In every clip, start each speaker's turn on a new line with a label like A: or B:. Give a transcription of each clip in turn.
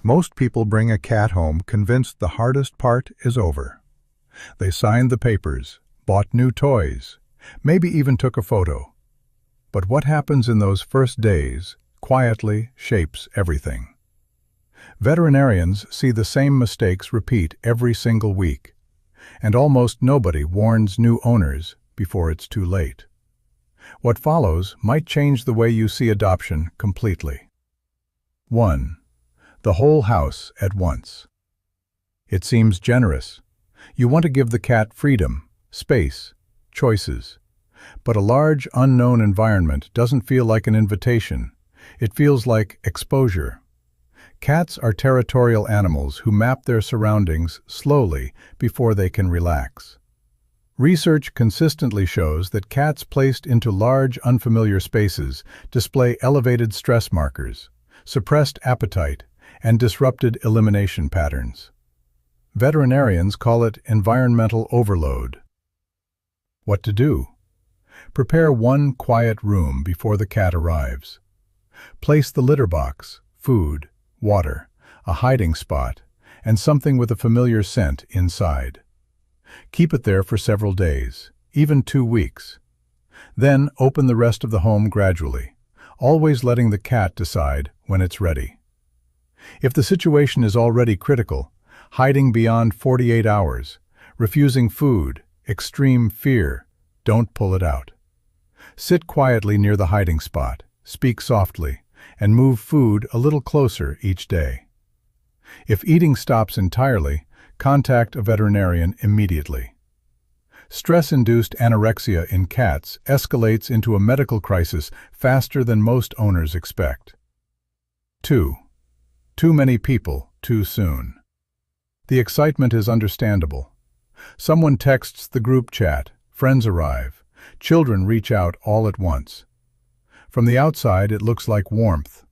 A: Most people bring a cat home convinced the hardest part is over. They signed the papers, bought new toys, maybe even took a photo. But what happens in those first days quietly shapes everything. Veterinarians see the same mistakes repeat every single week, and almost nobody warns new owners before it's too late. What follows might change the way you see adoption completely. 1. The whole house at once. It seems generous. You want to give the cat freedom, space, choices. But a large, unknown environment doesn't feel like an invitation. It feels like exposure. Cats are territorial animals who map their surroundings slowly before they can relax. Research consistently shows that cats placed into large, unfamiliar spaces display elevated stress markers, suppressed appetite, and disrupted elimination patterns. Veterinarians call it environmental overload. What to do? Prepare one quiet room before the cat arrives. Place the litter box, food, water, a hiding spot, and something with a familiar scent inside. Keep it there for several days, even 2 weeks. Then open the rest of the home gradually, always letting the cat decide when it's ready. If the situation is already critical, hiding beyond 48 hours, refusing food, extreme fear, don't pull it out. Sit quietly near the hiding spot, speak softly, and move food a little closer each day. If eating stops entirely, contact a veterinarian immediately. Stress-induced anorexia in cats escalates into a medical crisis faster than most owners expect. 2. Too many people, too soon. The excitement is understandable. Someone texts the group chat, friends arrive, children reach out all at once. From the outside, it looks like warmth.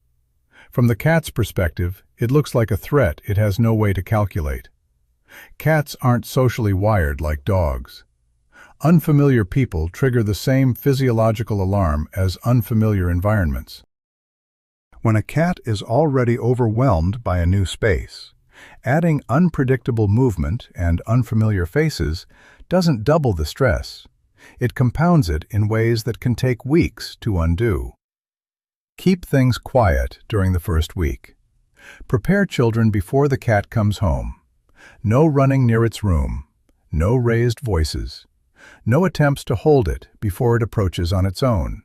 A: From the cat's perspective, it looks like a threat it has no way to calculate. Cats aren't socially wired like dogs. Unfamiliar people trigger the same physiological alarm as unfamiliar environments. When a cat is already overwhelmed by a new space, adding unpredictable movement and unfamiliar faces doesn't double the stress. It compounds it in ways that can take weeks to undo. Keep things quiet during the first week. Prepare children before the cat comes home. No running near its room, no raised voices, no attempts to hold it before it approaches on its own.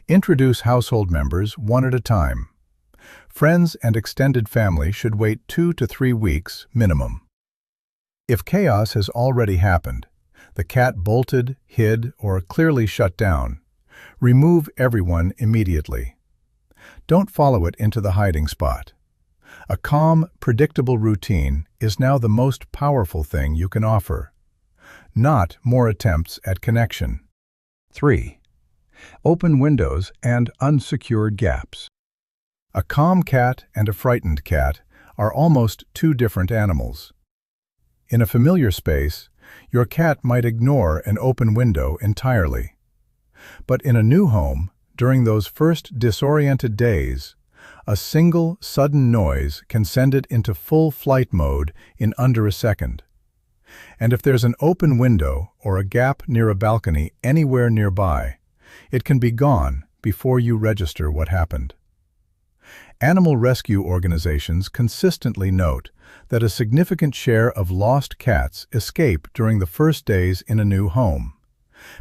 A: Introduce household members one at a time. Friends and extended family should wait 2 to 3 weeks minimum. If chaos has already happened, the cat bolted, hid, or clearly shut down, remove everyone immediately. Don't follow it into the hiding spot. A calm, predictable routine is now the most powerful thing you can offer, not more attempts at connection. 3. Open windows and unsecured gaps. A calm cat and a frightened cat are almost two different animals. In a familiar space, your cat might ignore an open window entirely. But in a new home, during those first disoriented days, a single, sudden noise can send it into full flight mode in under a second. And if there's an open window or a gap near a balcony anywhere nearby, it can be gone before you register what happened. Animal rescue organizations consistently note that a significant share of lost cats escape during the first days in a new home,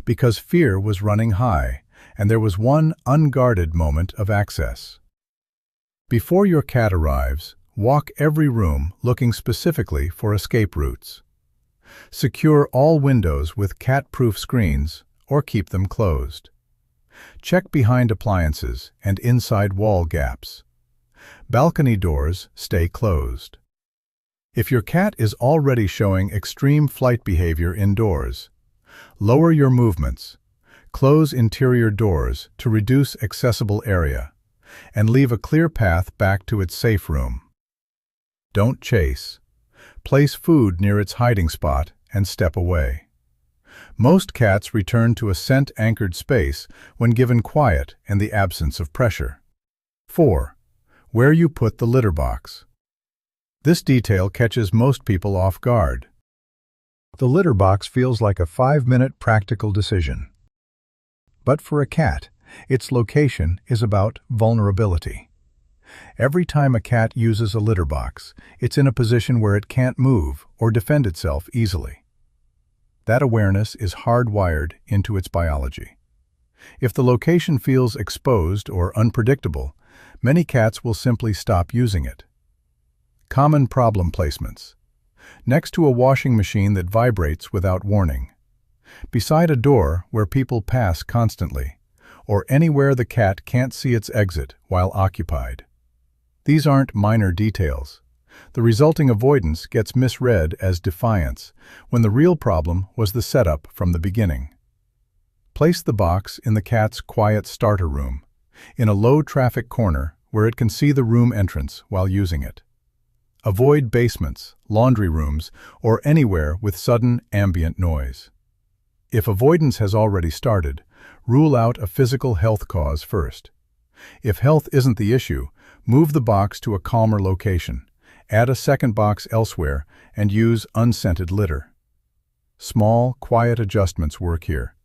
A: because fear was running high and there was one unguarded moment of access. Before your cat arrives, walk every room looking specifically for escape routes. Secure all windows with cat-proof screens or keep them closed. Check behind appliances and inside wall gaps. Balcony doors stay closed. If your cat is already showing extreme flight behavior indoors, lower your movements, close interior doors to reduce accessible area, and leave a clear path back to its safe room. Don't chase. Place food near its hiding spot and step away. Most cats return to a scent-anchored space when given quiet and the absence of pressure. 4. Where you put the litter box. This detail catches most people off guard. The litter box feels like a 5-minute practical decision. But for a cat, its location is about vulnerability. Every time a cat uses a litter box, it's in a position where it can't move or defend itself easily. That awareness is hardwired into its biology. If the location feels exposed or unpredictable, many cats will simply stop using it. Common problem placements. Next to a washing machine that vibrates without warning. Beside a door where people pass constantly, or anywhere the cat can't see its exit while occupied. These aren't minor details. The resulting avoidance gets misread as defiance, when the real problem was the setup from the beginning. Place the box in the cat's quiet starter room, in a low-traffic corner where it can see the room entrance while using it. Avoid basements, laundry rooms, or anywhere with sudden ambient noise. If avoidance has already started, rule out a physical health cause first. If health isn't the issue, move the box to a calmer location, add a second box elsewhere, and use unscented litter. Small, quiet adjustments work here,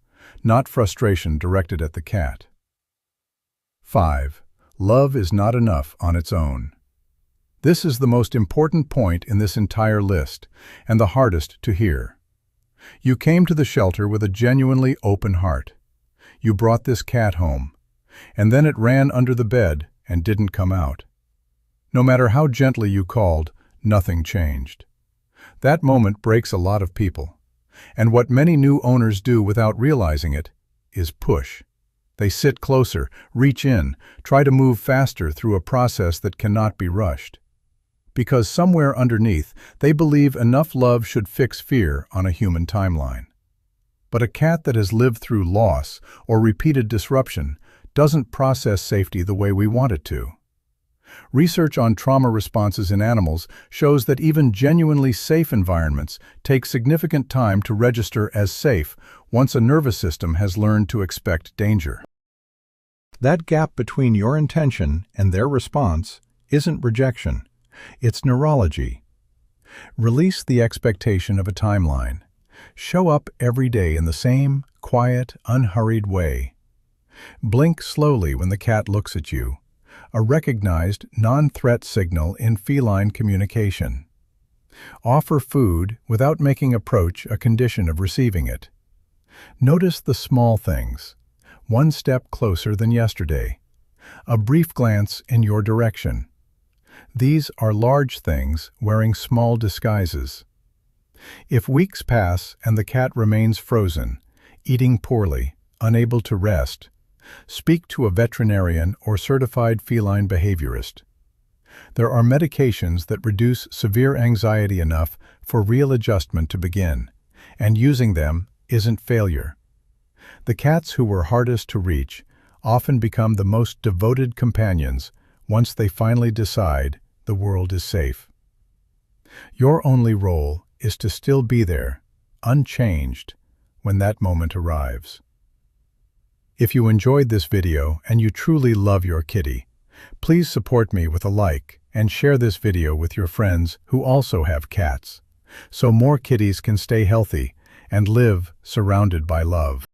A: not frustration directed at the cat. 5. Love is not enough on its own. This is the most important point in this entire list, and the hardest to hear. You came to the shelter with a genuinely open heart. You brought this cat home, and then it ran under the bed and didn't come out. No matter how gently you called, nothing changed. That moment breaks a lot of people. And what many new owners do without realizing it is push. They sit closer, reach in, try to move faster through a process that cannot be rushed. Because somewhere underneath, they believe enough love should fix fear on a human timeline. But a cat that has lived through loss or repeated disruption doesn't process safety the way we want it to. Research on trauma responses in animals shows that even genuinely safe environments take significant time to register as safe once a nervous system has learned to expect danger. That gap between your intention and their response isn't rejection, it's neurology. Release the expectation of a timeline. Show up every day in the same quiet, unhurried way. Blink slowly when the cat looks at you, a recognized non-threat signal in feline communication. Offer food without making approach a condition of receiving it. Notice the small things, one step closer than yesterday, a brief glance in your direction. These are large things wearing small disguises. If weeks pass and the cat remains frozen, eating poorly, unable to rest, speak to a veterinarian or certified feline behaviorist. There are medications that reduce severe anxiety enough for real adjustment to begin, and using them isn't failure. The cats who were hardest to reach often become the most devoted companions once they finally decide the world is safe. Your only role is to still be there, unchanged, when that moment arrives. If you enjoyed this video and you truly love your kitty, please support me with a like and share this video with your friends who also have cats, so more kitties can stay healthy and live surrounded by love.